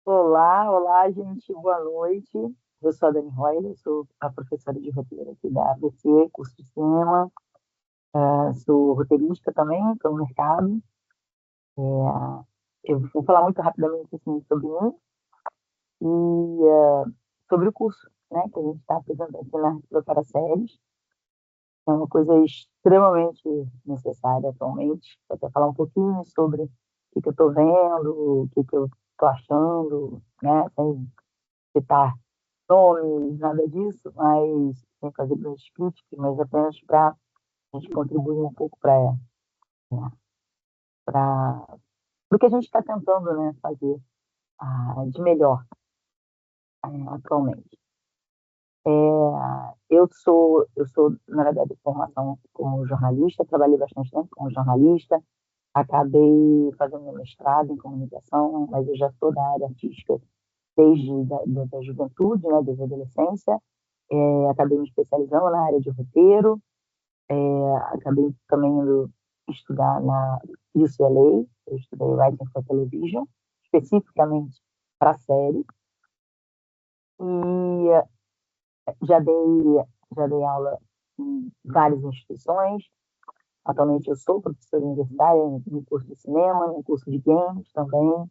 Olá, olá, gente, boa noite. Eu sou a Dani Roy, sou a professora de roteiro aqui da ABC, curso de cinema. Sou roteirista também, estou no mercado. Eu vou falar muito rapidamente assim, sobre mim e sobre o curso, né, que a gente está apresentando aqui na para séries. É uma coisa extremamente necessária atualmente. Vou até falar um pouquinho sobre o que eu estou vendo, o que eu estou achando, né, sem citar nomes, nada disso, mas sem fazer grandes críticas, mas apenas para a gente contribuir um pouco para o que a gente está tentando, né, fazer de melhor atualmente. Eu sou, na verdade, de formação como jornalista, trabalhei bastante tempo como jornalista, acabei fazendo meu mestrado em comunicação, mas eu já sou da área artística desde da juventude, né, desde a adolescência. Acabei me especializando na área de roteiro. Acabei também indo estudar na UCLA, eu estudei Writing for Television, especificamente para série, e já dei, já dei aula em várias instituições. Atualmente eu sou professora universitária no curso de cinema, no curso de games também.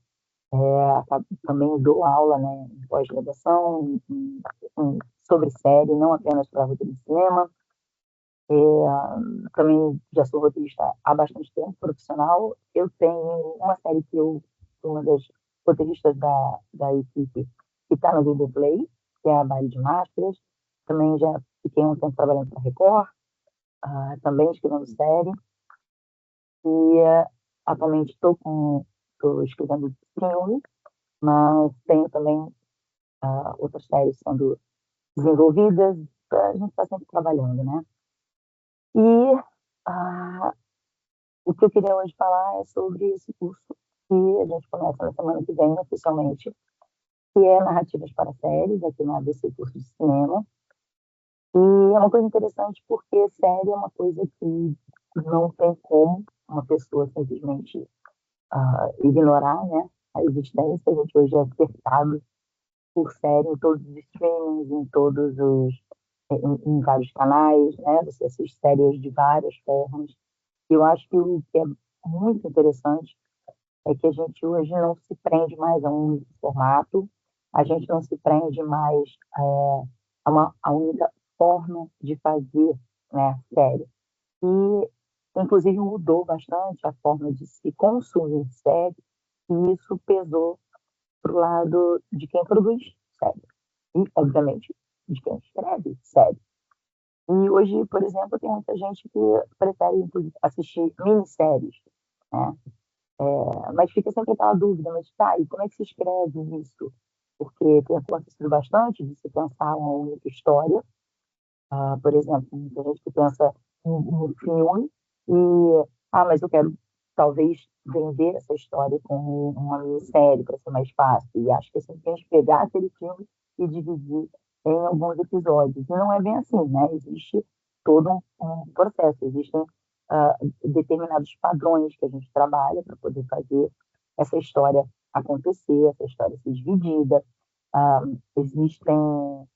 Também dou aula, né, em pós-graduação sobre série, não apenas para roteiro de cinema. Também já sou roteirista há bastante tempo, profissional. Eu tenho uma série que eu sou uma das roteiristas da equipe que está no Google Play, que é a Baile de Máscaras. Também já fiquei um tempo trabalhando para a Record, também escrevendo série. E atualmente estou escrevendo filme, mas tenho também outras séries sendo desenvolvidas. A gente está sempre trabalhando, né? E ah, o que eu queria hoje falar é sobre esse curso que a gente começa na semana que vem, oficialmente, que é Narrativas para Séries, aqui na ABC Curso de Cinema. E é uma coisa interessante porque série é uma coisa que não tem como uma pessoa simplesmente ignorar, né, a existência. A gente hoje é cercado por série em todos os streamings, em vários canais, né? Você assiste séries de várias formas. E eu acho que o que é muito interessante é que a gente hoje não se prende mais a um formato, a gente não se prende mais a única forma de fazer, né, série. E, inclusive, mudou bastante a forma de se consumir série, e isso pesou para o lado de quem produz série e, obviamente, de quem escreve série. E hoje, por exemplo, tem muita gente que prefere inclusive, assistir minisséries, né? Mas fica sempre aquela dúvida, mas tá, e como é que se escreve isso? Porque tem acontecido bastante de se pensar uma única história. Por exemplo, muita gente que pensa em filme e, mas eu quero talvez vender essa história como uma minissérie para ser mais fácil. E acho que é simplesmente pegar aquele filme e dividir em alguns episódios. E não é bem assim, né? Existe todo um processo, existem determinados padrões que a gente trabalha para poder fazer essa história acontecer, essa história ser dividida. Ah, existem,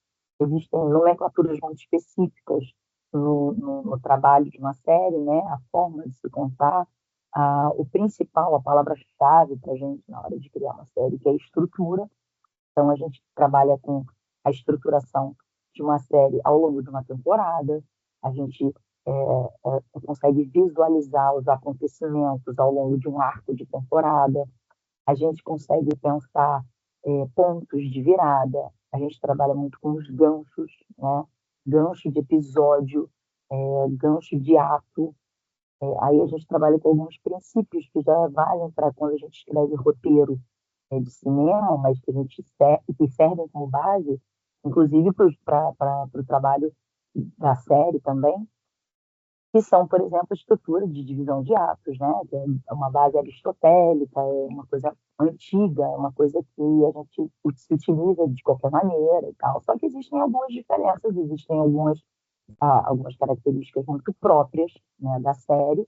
existem nomenclaturas muito específicas no trabalho de uma série, né? A forma de se contar, o principal, a palavra-chave para a gente na hora de criar uma série, que é a estrutura. Então, a gente trabalha com a estruturação de uma série ao longo de uma temporada, a gente consegue visualizar os acontecimentos ao longo de um arco de temporada, a gente consegue pensar pontos de virada, a gente trabalha muito com os ganchos, né? Gancho de episódio, gancho de ato. Aí a gente trabalha com alguns princípios que já valem para quando a gente escreve roteiro de cinema, mas que servem como base, inclusive para o trabalho da série também, que são, por exemplo, a estrutura de divisão de atos, né? Que é uma base aristotélica, é uma coisa antiga, é uma coisa que a gente se utiliza de qualquer maneira e tal. Só que existem algumas diferenças, existem algumas características muito próprias, né, da série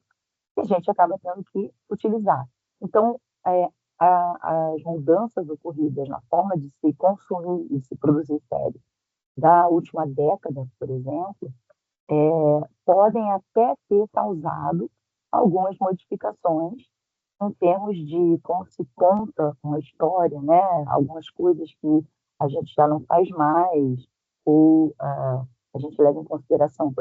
que a gente acaba tendo que utilizar. Então, as mudanças ocorridas na forma de se consumir e se produzir séries da última década, por exemplo, podem até ter causado algumas modificações em termos de como se conta uma história, né? Algumas coisas que a gente já não faz mais, ou a gente leva em consideração,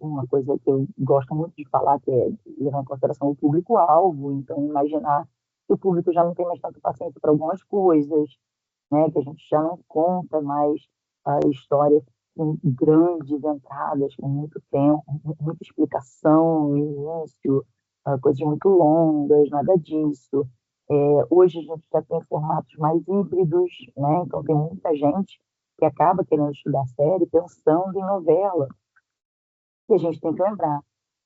uma coisa que eu gosto muito de falar, que é levar em consideração o público-alvo, então imaginar que o público já não tem mais tanta paciência para algumas coisas, né? Que a gente já não conta mais a história com grandes entradas, com muito tempo, muita explicação no início, coisas muito longas, nada disso. Hoje a gente já tem formatos mais híbridos, né? Então tem muita gente que acaba querendo estudar série pensando em novela. E a gente tem que lembrar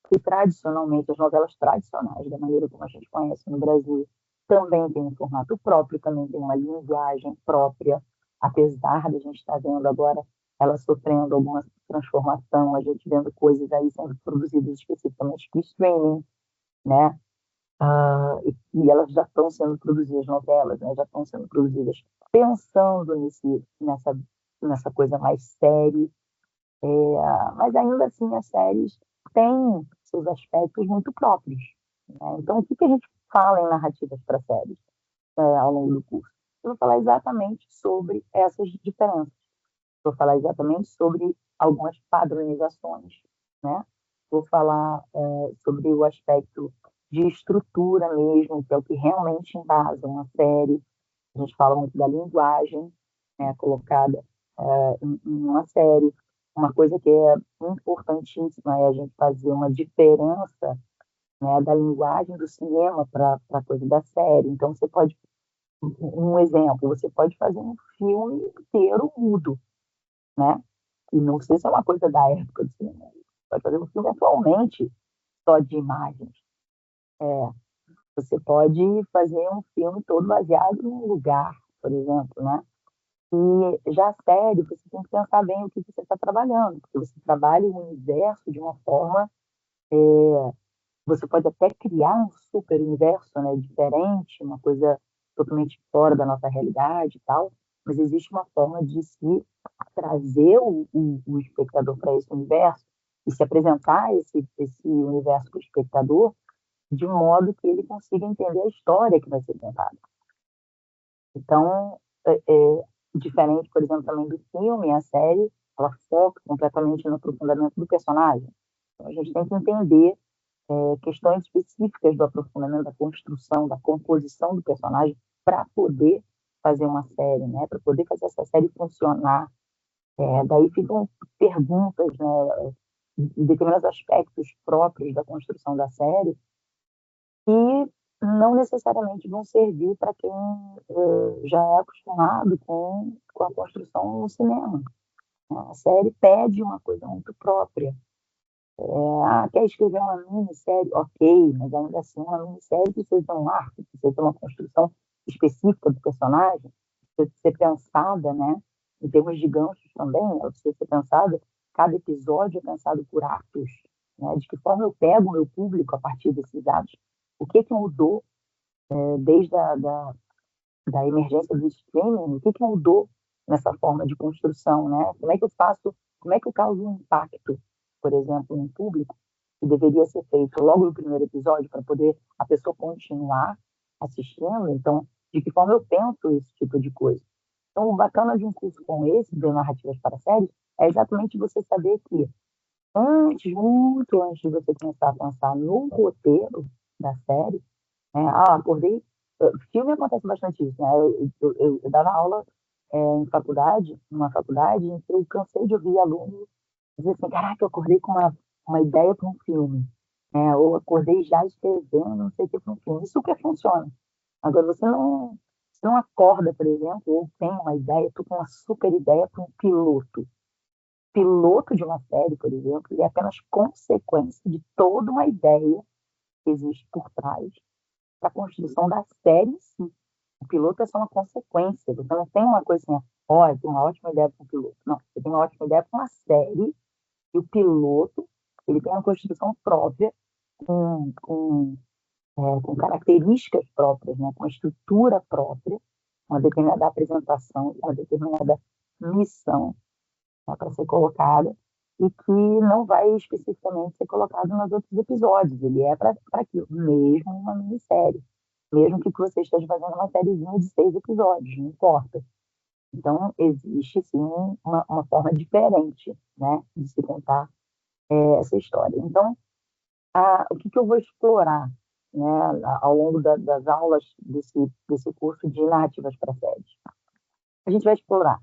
que, tradicionalmente, as novelas tradicionais, da maneira como a gente conhece no Brasil, também tem um formato próprio, também tem uma linguagem própria, apesar de a gente estar vendo agora ela sofrendo alguma transformação, a gente vendo coisas aí sendo produzidas especificamente para o streaming, né? E elas já estão sendo produzidas, novelas, né? Já estão sendo produzidas pensando nessa coisa mais séria, mas ainda assim as séries têm seus aspectos muito próprios, né? Então, o que a gente fala em narrativas para séries ao longo do curso? Eu vou falar exatamente sobre essas diferenças. Vou falar exatamente sobre algumas padronizações, né? Vou falar sobre o aspecto de estrutura mesmo, que é o que realmente embasa uma série. A gente fala muito da linguagem, né, colocada em uma série. Uma coisa que é importantíssima é a gente fazer uma diferença, né, da linguagem do cinema para a coisa da série. Então, você pode, um exemplo, você pode fazer um filme inteiro mudo, né? E não sei se é uma coisa da época do cinema. Você pode fazer um filme atualmente só de imagens. Você pode fazer um filme todo baseado num lugar, por exemplo, né? E já a série, você tem que pensar bem o que você está trabalhando, porque você trabalha o universo de uma forma, você pode até criar um super universo, né, diferente, uma coisa totalmente fora da nossa realidade e tal, mas existe uma forma de se trazer o espectador para esse universo e se apresentar esse universo para o espectador de um modo que ele consiga entender a história que vai ser contada. Então, diferente, por exemplo, também do filme, a série, ela foca completamente no aprofundamento do personagem. Então, a gente tem que entender questões específicas do aprofundamento, da construção, da composição do personagem para poder fazer uma série, né? Para poder fazer essa série funcionar. Daí ficam perguntas, né? Determinados aspectos próprios da construção da série que não necessariamente vão servir para quem já é acostumado com a construção no cinema. A série pede uma coisa muito própria. Quer escrever uma minissérie? Ok, mas ainda assim uma minissérie precisa ter um arco, precisa ter uma construção específica do personagem, precisa ser pensada, né? Em termos de ganchos também, ela precisa ser pensada, cada episódio é pensado por atos, né? De que forma eu pego o meu público a partir desses atos? O que mudou desde da emergência do streaming? O que mudou nessa forma de construção, né? Como é que eu faço, como é que eu causo um impacto, por exemplo, no público, que deveria ser feito logo no primeiro episódio para poder a pessoa continuar assistindo? Então, de que forma eu penso esse tipo de coisa? Então, o bacana de um curso como esse, de narrativas para séries, é exatamente você saber que muito antes de você começar a pensar no roteiro da série, acordei. Filme acontece bastante isso, né? Eu dava aula em faculdade, numa faculdade, em que eu cansei de ouvir alunos dizer assim: caraca, eu acordei com uma ideia para um filme, né? Ou acordei já escrevendo, não sei o que, para um filme. Isso que funciona. Agora, você não acorda, por exemplo, ou tem uma ideia, tu com uma super ideia para um piloto. Piloto de uma série, por exemplo, ele é apenas consequência de toda uma ideia que existe por trás da construção da série em si. O piloto é só uma consequência. Você não tem uma coisa assim, eu tenho uma ótima ideia para um piloto. Não, você tem uma ótima ideia para uma série e o piloto ele tem uma construção própria, com com características próprias, né, com estrutura própria, uma determinada apresentação, uma determinada missão, né, para ser colocada, e que não vai especificamente ser colocado nos outros episódios. Ele é para aquilo, mesmo uma minissérie. Mesmo que você esteja fazendo uma sériezinha de 6 episódios, não importa. Então, existe, sim, uma forma diferente, né, de se contar essa história. Então, o que eu vou explorar, né, ao longo das aulas desse curso de narrativas para séries? A gente vai explorar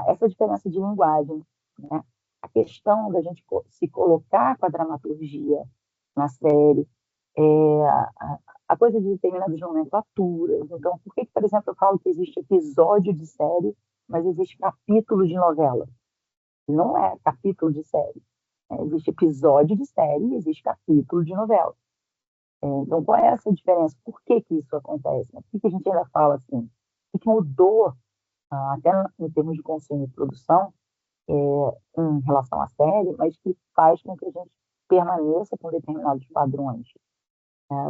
essa diferença de linguagem, né, a questão da gente se colocar com a dramaturgia na série, a coisa de determinados momentos aturas. Então, por que, por exemplo, eu falo que existe episódio de série, mas existe capítulo de novela? Não é capítulo de série. Existe episódio de série e existe capítulo de novela. Então, qual é essa diferença? Por que isso acontece? Por que a gente ainda fala assim? O que mudou, até em termos de consumo e produção, em relação à série, mas que faz com que a gente permaneça com determinados padrões?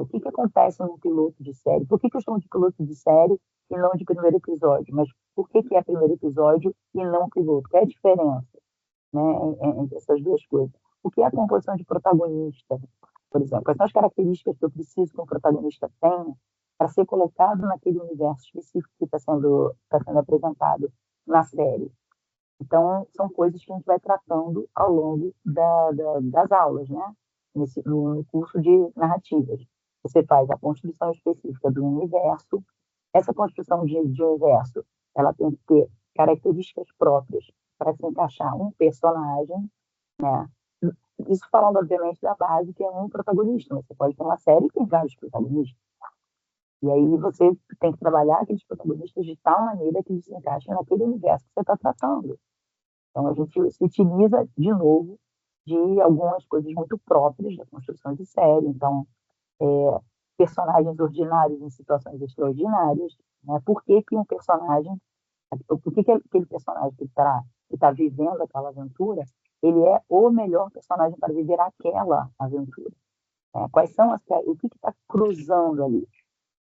O que acontece num piloto de série? Por que eu chamo de piloto de série e não de primeiro episódio? Mas por que é primeiro episódio e não piloto? Qual é a diferença, né, entre essas duas coisas? O que é a composição de protagonista, por exemplo? Quais são as características que eu preciso que um protagonista tenha para ser colocado naquele universo específico que está sendo apresentado na série? Então, são coisas que a gente vai tratando ao longo das aulas, né? No curso de narrativas. Você faz a construção específica do universo. Essa construção de universo, ela tem que ter características próprias para se encaixar um personagem, né? Isso falando, obviamente, da base, que é um protagonista. Você pode ter uma série que tem vários protagonistas. E aí você tem que trabalhar aqueles protagonistas de tal maneira que eles se encaixem naquele universo que você está tratando. Então, a gente se utiliza, de novo, de algumas coisas muito próprias da construção de série. Então, personagens ordinários em situações extraordinárias. Né? Por que um personagem, por que aquele personagem que está vivendo aquela aventura, ele é o melhor personagem para viver aquela aventura? Né? Quais são o que está cruzando ali?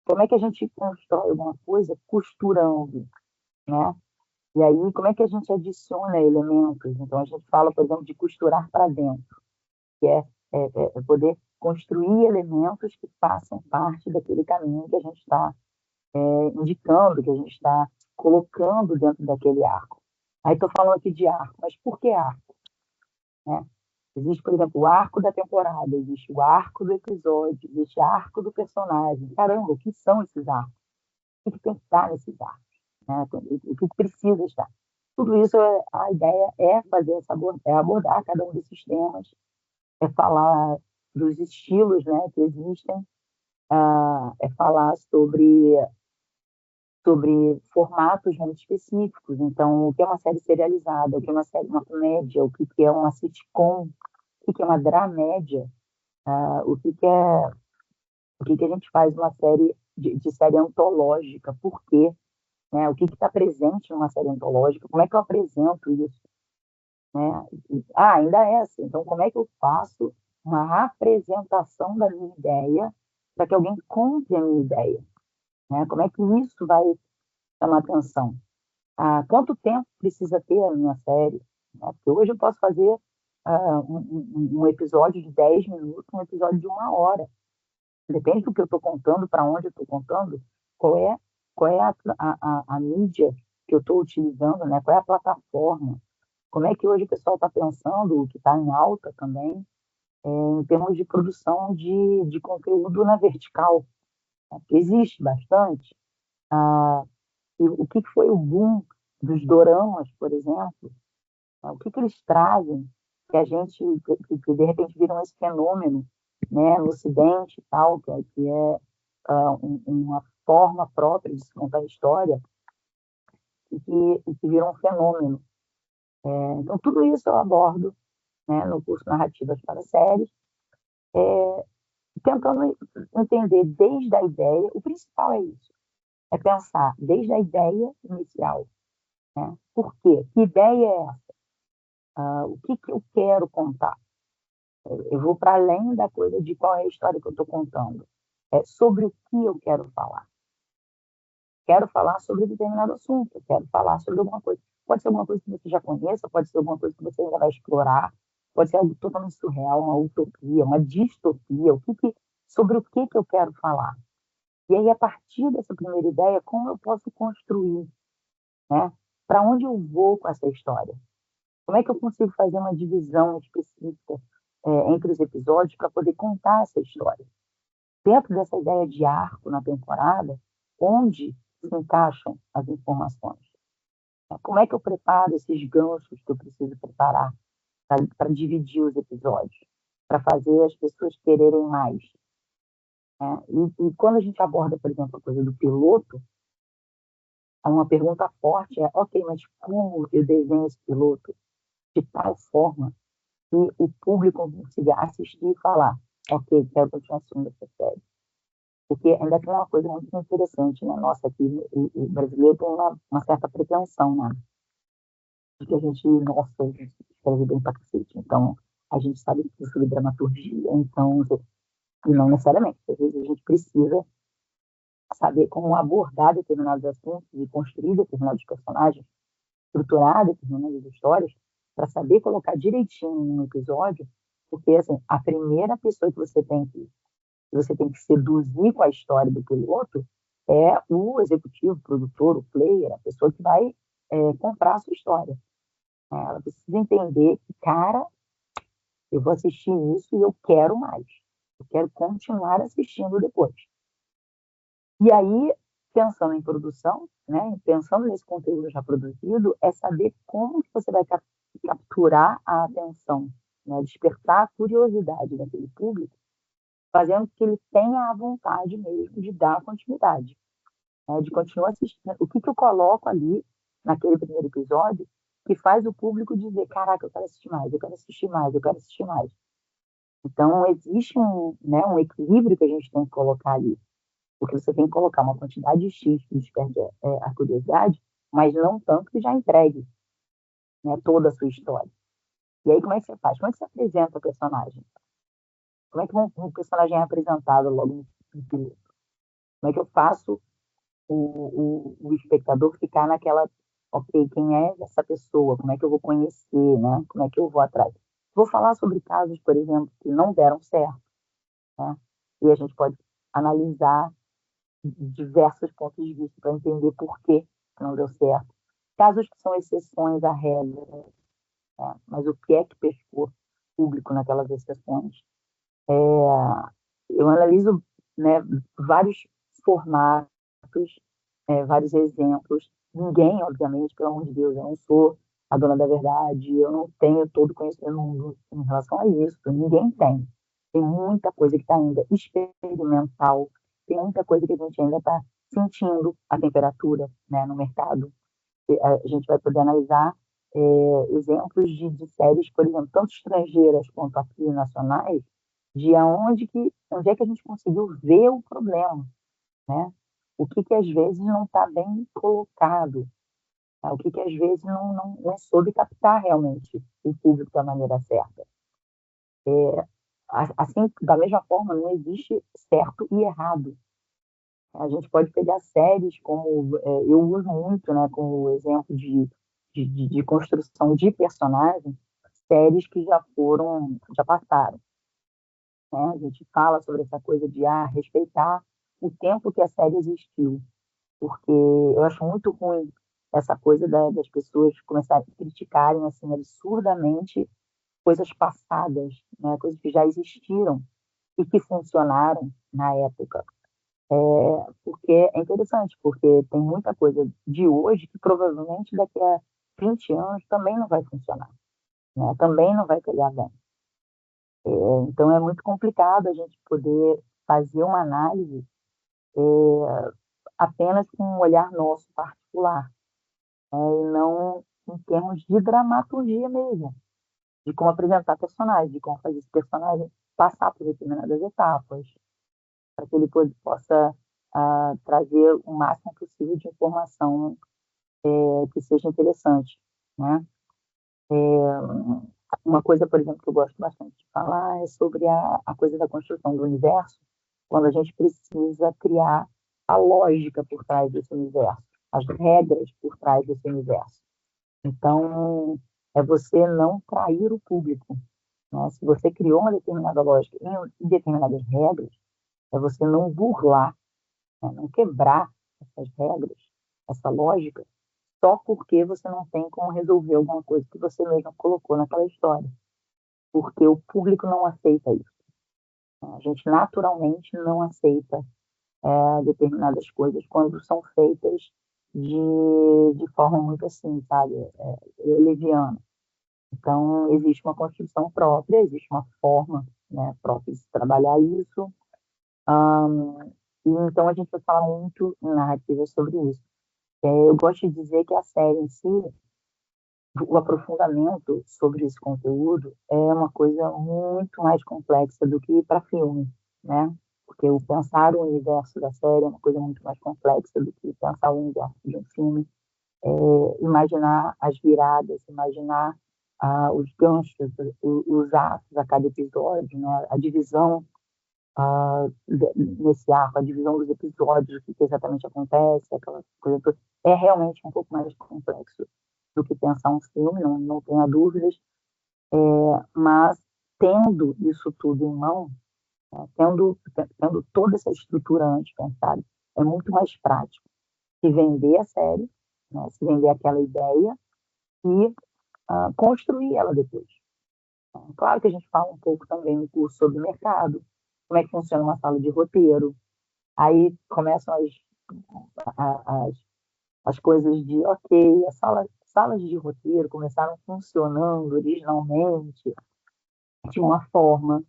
Como é que a gente constrói alguma coisa costurando, né? E aí, como é que a gente adiciona elementos? Então, a gente fala, por exemplo, de costurar para dentro, que é poder construir elementos que façam parte daquele caminho que a gente está indicando, que a gente está colocando dentro daquele arco. Aí estou falando aqui de arco, mas por que arco? Né? Existe, por exemplo, o arco da temporada, existe o arco do episódio, existe o arco do personagem. Caramba, o que são esses arcos? O que tem que estar nesses arcos? Né? O que precisa estar? Tudo isso, a ideia é fazer abordar cada um desses temas, é falar dos estilos, né, que existem, é falar sobre formatos muito específicos. Então, o que é uma série serializada, o que é uma comédia, o que é uma sitcom, o que é uma dramédia, o que a gente faz uma série de série antológica, por quê? Né? O que está presente numa série antológica, como é que eu apresento isso? Né? Ainda é assim. Então, como é que eu faço uma apresentação da minha ideia para que alguém compre a minha ideia? Né? Como é que isso vai chamar atenção? Quanto tempo precisa ter a minha série? Né? Porque hoje eu posso fazer um episódio de 10 minutos, um episódio de 1 hora. Depende do que eu estou contando, para onde eu estou contando, qual é, qual é a mídia que eu estou utilizando, né? Qual é a plataforma. Como é que hoje o pessoal está pensando, o que está em alta também, em termos de produção de conteúdo na vertical, né? Que existe bastante. E o que foi o boom dos doramas, por exemplo? Né? O que eles trazem que a gente, que de repente viram esse fenômeno, né, no Ocidente e tal, que é uma forma própria de se contar a história e que virou um fenômeno. Então, tudo isso eu abordo, né, no curso Narrativas para Séries, tentando entender desde a ideia, o principal é isso, é pensar desde a ideia inicial, né? Por quê? Que ideia é essa? O que eu quero contar? Eu vou para além da coisa de qual é a história que eu estou contando. sobre o que eu quero falar. Quero falar sobre determinado assunto, quero falar sobre alguma coisa. Pode ser alguma coisa que você já conheça, pode ser alguma coisa que você ainda vai explorar, pode ser algo totalmente surreal, uma utopia, uma distopia, sobre o que eu quero falar. E aí, a partir dessa primeira ideia, como eu posso construir, né? Para onde eu vou com essa história? Como é que eu consigo fazer uma divisão específica entre os episódios para poder contar essa história? Dentro dessa ideia de arco na temporada, onde se encaixam as informações? Como é que eu preparo esses ganchos que eu preciso preparar para dividir os episódios, para fazer as pessoas quererem mais? Né? E quando a gente aborda, por exemplo, a coisa do piloto, uma pergunta forte é, ok, mas como eu desenho esse piloto de tal forma que o público consiga assistir e falar, ok, quero continuar assistindo essa série? Porque ainda tem uma coisa muito interessante, né? Nossa, aqui o brasileiro tem uma certa pretensão, né? De que a gente, nossa, a gente escreve bem pra cacete. Então, a gente sabe tudo sobre dramaturgia, então, e não necessariamente. Às vezes a gente precisa saber como abordar determinados assuntos e construir determinados personagens, estruturar determinadas histórias, para saber colocar direitinho num episódio, porque, assim, a primeira pessoa que você tem que seduzir com a história do piloto é o executivo, o produtor, o player, a pessoa que vai comprar a sua história. Ela precisa entender que, cara, eu vou assistir isso e eu quero mais. Eu quero continuar assistindo depois. E aí, pensando em produção, né, pensando nesse conteúdo já produzido, é saber como que você vai capturar a atenção, né, despertar a curiosidade daquele público, fazendo que ele tenha a vontade mesmo de dar continuidade, né, de continuar assistindo. O que eu coloco ali naquele primeiro episódio que faz o público dizer, caraca, eu quero assistir mais, eu quero assistir mais, eu quero assistir mais. Então, existe um equilíbrio que a gente tem que colocar ali, porque você tem que colocar uma quantidade X que desperte a curiosidade, mas não tanto que já entregue, né, toda a sua história. E aí, como é que você faz? Como é que você apresenta o personagem? Como é que um personagem é apresentado logo no piloto? Como é que eu faço o espectador ficar naquela, ok, quem é essa pessoa? Como é que eu vou conhecer, né? Como é que eu vou atrás? Vou falar sobre casos, por exemplo, que não deram certo, né? E a gente pode analisar diversos pontos de vista para entender por que não deu certo. Casos que são exceções à regra, né? Mas o que é que pescou público naquelas exceções? Eu analiso, né, vários formatos, vários exemplos. Ninguém, obviamente, pelo amor de Deus, eu não sou a dona da verdade, eu não tenho todo o conhecimento do mundo em relação a isso, ninguém tem. Tem muita coisa que está ainda experimental, tem muita coisa que a gente ainda está sentindo a temperatura, né, no mercado. A gente vai poder analisar exemplos de séries, por exemplo, tanto estrangeiras quanto aqui nacionais, de onde é que a gente conseguiu ver o problema, né? O que às vezes não está bem colocado, tá? O que às vezes não soube captar realmente o público da maneira certa. Assim, da mesma forma, não existe certo e errado. A gente pode pegar séries como eu uso muito, né, como exemplo de construção de personagens, séries que já passaram, né? A gente fala sobre essa coisa de respeitar o tempo que a série existiu, porque eu acho muito ruim essa coisa das pessoas começarem a criticarem assim absurdamente coisas passadas, né? Coisas que já existiram e que funcionaram na época. Porque é interessante, porque tem muita coisa de hoje que provavelmente daqui a 20 anos também não vai funcionar, né? Também não vai pegar bem. Então é muito complicado a gente poder fazer uma análise apenas com um olhar nosso particular, né? E não em termos de dramaturgia mesmo, de como apresentar personagens, de como fazer esse personagem passar por determinadas etapas, para que ele possa trazer o máximo possível de informação que seja interessante, né? Uma coisa, por exemplo, que eu gosto bastante de falar é sobre a coisa da construção do universo, quando a gente precisa criar a lógica por trás desse universo, as regras por trás desse universo. Então, é você não trair o público, né? Se você criou uma determinada lógica e determinadas regras, é você não burlar, né? Não quebrar essas regras, essa lógica, só porque você não tem como resolver alguma coisa que você mesmo colocou naquela história. Porque o público não aceita isso. A gente naturalmente não aceita determinadas coisas quando são feitas de forma muito assim, sabe, leviana. Então, existe uma construção própria, existe uma forma, né, própria de se trabalhar isso. E então, a gente vai falar muito em narrativas sobre isso. Eu gosto de dizer que a série em si, o aprofundamento sobre esse conteúdo é uma coisa muito mais complexa do que para filme, né? Porque o pensar o universo da série é uma coisa muito mais complexa do que pensar o universo de um filme. Imaginar as viradas, imaginar os ganchos, os atos a cada episódio, né? A divisão nesse arco, a divisão dos episódios, o que exatamente acontece, aquela coisa toda, é realmente um pouco mais complexo do que pensar um filme, não tenha dúvidas, mas tendo isso tudo em mão, né, tendo toda essa estrutura antes pensada, é muito mais prático se vender a série, né, se vender aquela ideia e construir ela depois. Então, claro que a gente fala um pouco também no curso sobre mercado, como é que funciona uma sala de roteiro, aí começam as, as coisas de, ok, salas de roteiro começaram funcionando originalmente de uma forma.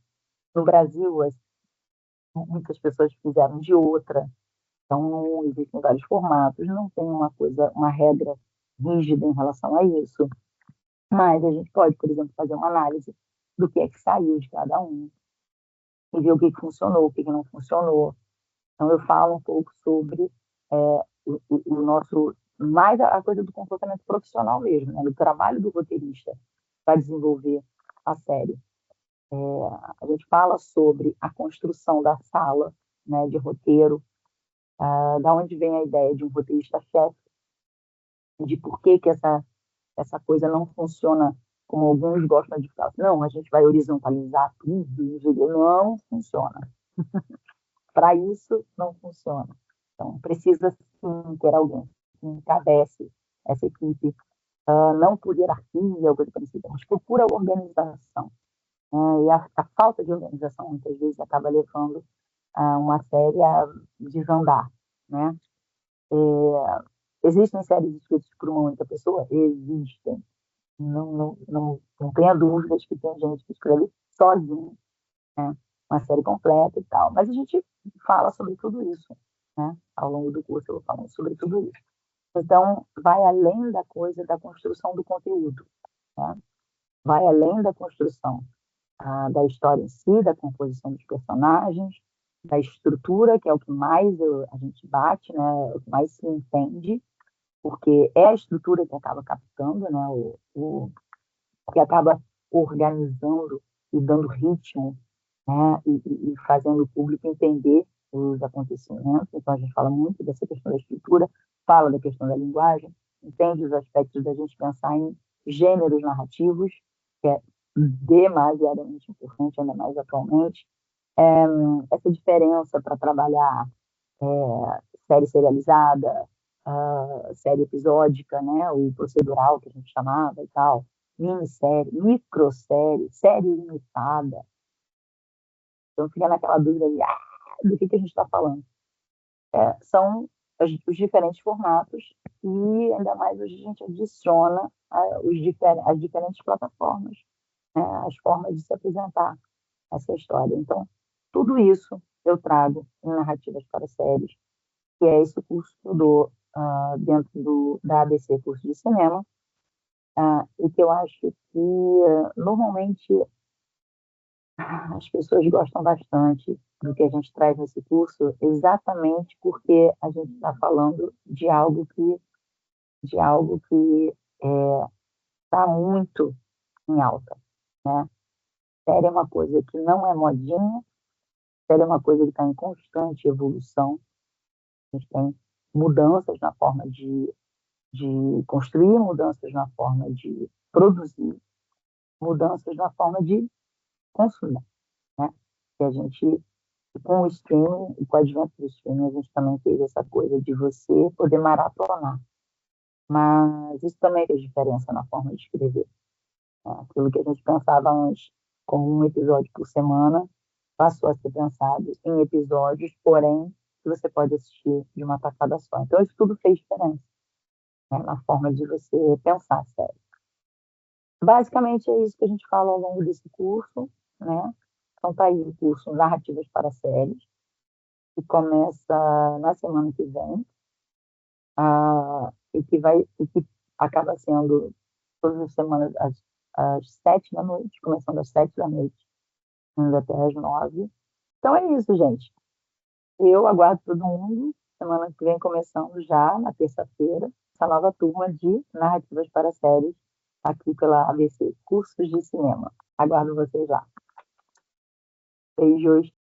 No Brasil, muitas pessoas fizeram de outra. Então, existem vários formatos, não tem uma coisa, uma regra rígida em relação a isso. Mas a gente pode, por exemplo, fazer uma análise do que é que saiu de cada um e ver o que funcionou, o que não funcionou. Então, eu falo um pouco sobre o nosso, mais a coisa do comportamento profissional mesmo, né? Do trabalho do roteirista para desenvolver a série. A gente fala sobre a construção da sala, né, de roteiro, da onde vem a ideia de um roteirista-chefe, de por que que essa coisa não funciona como alguns gostam de falar. Não, a gente vai horizontalizar tudo, não funciona. Para isso, não funciona. Então, precisa sim ter alguém que encabece essa equipe, não por hierarquia ou coisa parecida, mas por pura organização. E a falta de organização, muitas vezes, acaba levando uma série a desandar, né? Existem séries escritas por uma única pessoa? Existem. Não tenha dúvidas que tem gente que escreve sozinho, né? Uma série completa e tal. Mas a gente fala sobre tudo isso, né? Ao longo do curso eu vou falando sobre tudo isso. Então, vai além da coisa da construção do conteúdo, né? Vai além da construção da história em si, da composição dos personagens, da estrutura, que é o que mais a gente bate, né? O que mais se entende, porque é a estrutura que acaba captando, né? Que acaba organizando e dando ritmo, né? E fazendo o público entender os acontecimentos. Então, a gente fala muito dessa questão da estrutura, fala da questão da linguagem, entende os aspectos da gente pensar em gêneros narrativos, que é demasiadamente importante, ainda mais atualmente. Essa diferença para trabalhar série serializada, série episódica, né, o procedural que a gente chamava e tal, minissérie, microsérie, série limitada. Então fica naquela dúvida de, do que a gente está falando. São os diferentes formatos e ainda mais hoje a gente adiciona as diferentes plataformas, né, as formas de se apresentar essa história. Então, tudo isso eu trago em Narrativas para Séries, que é esse curso que eu dou dentro da ABC Curso de Cinema, e que eu acho que normalmente as pessoas gostam bastante do que a gente traz nesse curso, exatamente porque a gente está falando de algo que está muito em alta, né? Série é uma coisa que não é modinha, série é uma coisa que está em constante evolução. A gente tem mudanças na forma de construir, mudanças na forma de produzir, mudanças na forma de consumir, né? E a gente, com o streaming e com o advento do streaming, a gente também teve essa coisa de você poder maratonar. Mas isso também fez diferença na forma de escrever, né? Aquilo que a gente pensava antes como um episódio por semana passou a ser pensado em episódios, porém, que você pode assistir de uma tacada só. Então, isso tudo fez diferença, né, na forma de você pensar a série. Basicamente, é isso que a gente fala ao longo desse curso, né? Então, tá aí o curso Narrativas para Séries, que começa na semana que vem, e que acaba sendo todas as semanas às 7 da noite, começando às 7 da noite, indo até às 9. Então é isso, gente. Eu aguardo todo mundo. Semana que vem, começando já na terça-feira, essa nova turma de Narrativas para Séries, aqui pela ABC Cursos de Cinema. Aguardo vocês lá. Beijos.